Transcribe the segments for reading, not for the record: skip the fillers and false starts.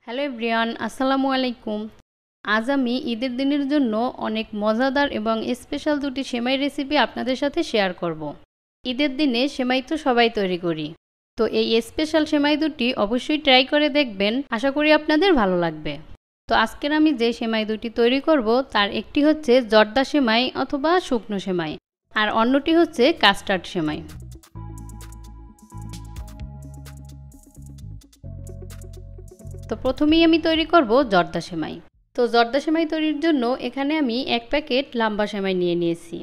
Hello everyone, আসসালামু আলাইকুম। আজ আমি ঈদের দিনের জন্য অনেক মজাদার এবং স্পেশাল দুটি সেমাই রেসিপি আপনাদের সাথে শেয়ার করব। ঈদের দিনে সেমাই তো সবাই তৈরি করি, তো এই স্পেশাল সেমাই দুটি অবশ্যই ট্রাই করে দেখবেন, আশা করি আপনাদের ভালো লাগবে। তো আজকের আমি যে সেমাই দুটি তৈরি করব তার একটি হচ্ছে জর্দা সেমাই অথবা শুকনো সেমাই, আর অন্যটি হচ্ছে কাস্টার্ড সেমাই। তো প্রথমেই আমি তৈরি করব জর্দা সেমাই। তো জর্দা সেমাই তৈরির জন্য এখানে আমি 1 প্যাকেট লম্বা সেমাই নিয়ে নিয়েছি,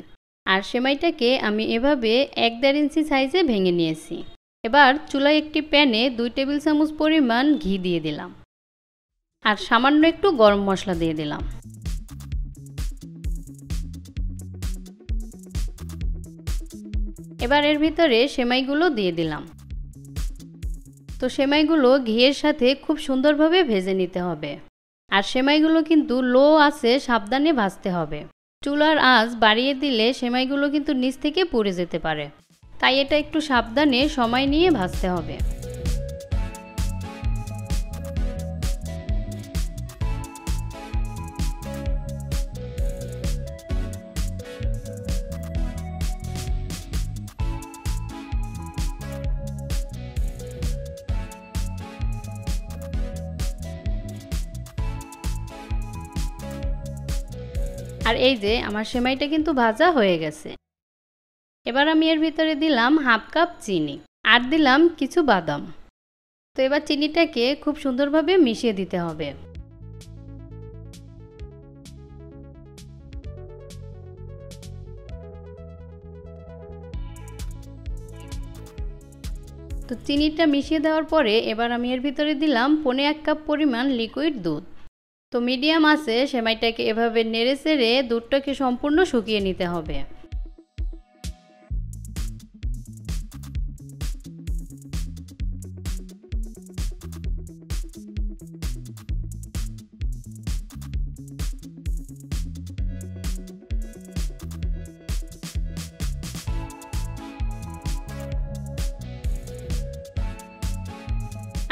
আর সেমাইটাকে আমি এভাবে 1.5 ইঞ্চি সাইজে ভেঙে নিয়েছি। এবার চুলায় একটি প্যানে 2 টেবিল চামচ পরিমাণ ঘি দিয়ে দিলাম, আর সামান্য একটু গরম মশলা দিয়ে দিলাম। এবার এর ভিতরে সেমাইগুলো দিয়ে দিলাম। তো সেমাইগুলো ঘিয়ের সাথে খুব সুন্দরভাবে ভেজে নিতে হবে, আর সেমাইগুলো কিন্তু লো আঁচে সাবধানে ভাজতে হবে। চুলার আঁচ বাড়িয়ে দিলে সেমাইগুলো কিন্তু নিচ থেকে পুড়ে যেতে পারে, তাই এটা একটু সাবধানে সময় নিয়ে ভাজতে হবে। আর এই যে আমার সেমাইটা কিন্তু ভাজা হয়ে গেছে। এবার আমি এর ভিতরে দিলাম 1/2 কাপ চিনি, আর দিলাম কিছু বাদাম। তো এবার চিনিটাকে খুব সুন্দরভাবে মিশিয়ে দিতে হবে। তো চিনিটা মিশিয়ে দেওয়ার পরে এবার আমি এর ভিতরে দিলাম 1/4 কাপ পরিমাণ লিকুইড দুধ। তো মিডিয়াম আঁচে সেমাইটাকে এভাবে নেড়ে চেড়ে দুধটাকে সম্পূর্ণ শুকিয়ে নিতে হবে।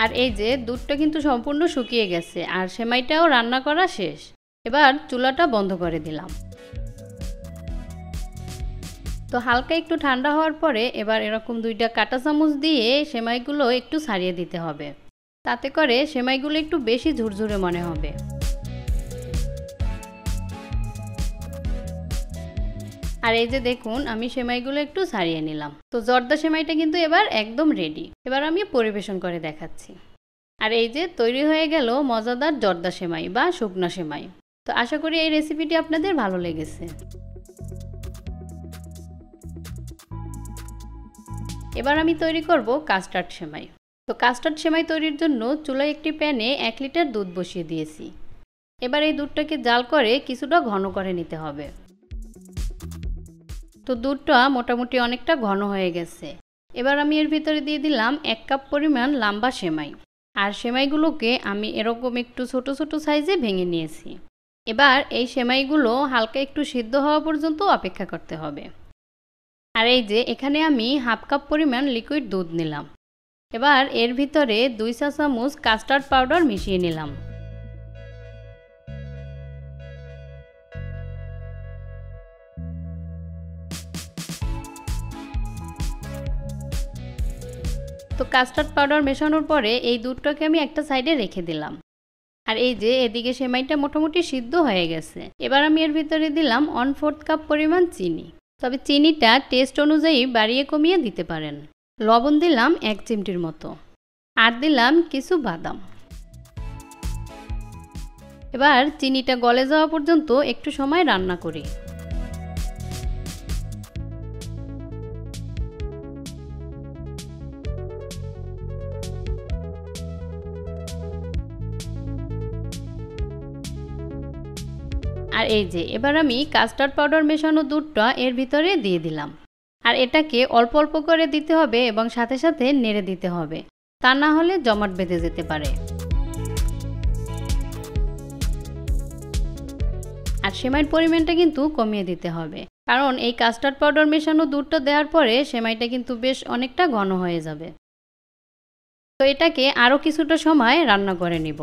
আর এই যে দুধটা কিন্তু সম্পূর্ণ শুকিয়ে গেছে, আর সেমাইটাও রান্না করা শেষ। এবার চুলাটা বন্ধ করে দিলাম। তো হালকা একটু ঠান্ডা হওয়ার পরে এবার এরকম 2টা কাঁটা চামচ দিয়ে সেমাইগুলো একটু ছাড়িয়ে দিতে হবে, তাতে করে সেমাইগুলো একটু বেশি ঝুরঝুরে মনে হবে। আর এই যে দেখুন আমি সেমাইগুলো একটু ছাড়িয়ে নিলাম। তো জর্দা সেমাইটা কিন্তু এবার একদম রেডি। এবার আমি পরিবেশন করে দেখাচ্ছি। আর এই যে তৈরি হয়ে গেল মজাদার জর্দা সেমাই বা শুকনা সেমাই। তো আশা করি এই রেসিপিটি আপনাদের ভালো লেগেছে। এবার আমি তৈরি করব কাস্টার্ড সেমাই। তো কাস্টার্ড সেমাই তৈরির জন্য চুলায় একটি প্যানে 1 লিটার দুধ বসিয়ে দিয়েছি। এবার এই দুধটাকে জাল করে কিছুটা ঘন করে নিতে হবে। তো দুধটা মোটামুটি অনেকটা ঘন হয়ে গেছে। এবার আমি এর ভিতরে দিয়ে দিলাম 1 কাপ পরিমাণ লম্বা সেমাই, আর সেমাইগুলোকে আমি এরকম একটু ছোট ছোট সাইজে ভেঙে নিয়েছি। এবার এই সেমাইগুলো হালকা একটু সিদ্ধ হওয়া পর্যন্ত অপেক্ষা করতে হবে। আর এই যে এখানে আমি 1/2 কাপ পরিমাণ লিকুইড দুধ নিলাম। এবার এর ভিতরে 2 চা চামচ কাস্টার্ড পাউডার মিশিয়ে নিলাম। তো কাস্টার্ড পাউডার মেশানোর পরে এই দুধটাকে আমি একটা সাইডে রেখে দিলাম। আর এই যে এদিকে সেমাইটা মোটামুটি সিদ্ধ হয়ে গেছে। এবার আমি এর ভিতরে দিলাম 1/4 কাপ পরিমাণ চিনি, তবে চিনিটা টেস্ট অনুযায়ী বাড়িয়ে কমিয়ে দিতে পারেন। লবণ দিলাম 1 চিমটির মতো, আর দিলাম কিছু বাদাম। এবার চিনিটা গলে যাওয়া পর্যন্ত একটু সময় রান্না করি। আর এই যে এবার আমি কাস্টার্ড পাউডার মেশানো দুধটা এর ভিতরে দিয়ে দিলাম, আর এটাকে অল্প অল্প করে দিতে হবে এবং সাথে সাথে নেড়ে দিতে হবে, তা না হলে জমাট বেঁধে যেতে পারে। আর সেমাইয়ের পরিমাণটা কিন্তু কমিয়ে দিতে হবে, কারণ এই কাস্টার্ড পাউডার মেশানো দুধটা দেওয়ার পরে সেমাইটা কিন্তু বেশ অনেকটা ঘন হয়ে যাবে। তো এটাকে আরও কিছুটা সময় রান্না করে নিব।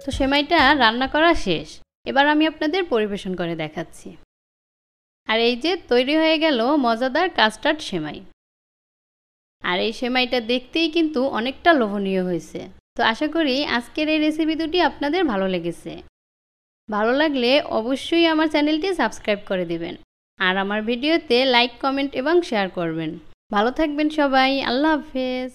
তো সেমাইটা রান্না করা শেষ, এবার আমি আপনাদের পরিবেশন করে দেখাচ্ছি। আর এই যে তৈরি হয়ে গেল মজাদার কাস্টার্ড সেমাই। আর এই সেমাইটা দেখতেই কিন্তু অনেকটা লোভনীয় হয়েছে। তো আশা করি আজকের এই রেসিপি দুটি আপনাদের ভালো লেগেছে। ভালো লাগলে অবশ্যই আমার চ্যানেলটি সাবস্ক্রাইব করে দিবেন আর আমার ভিডিওতে লাইক, কমেন্ট এবং শেয়ার করবেন। ভালো থাকবেন সবাই। আল্লাহ হাফেজ।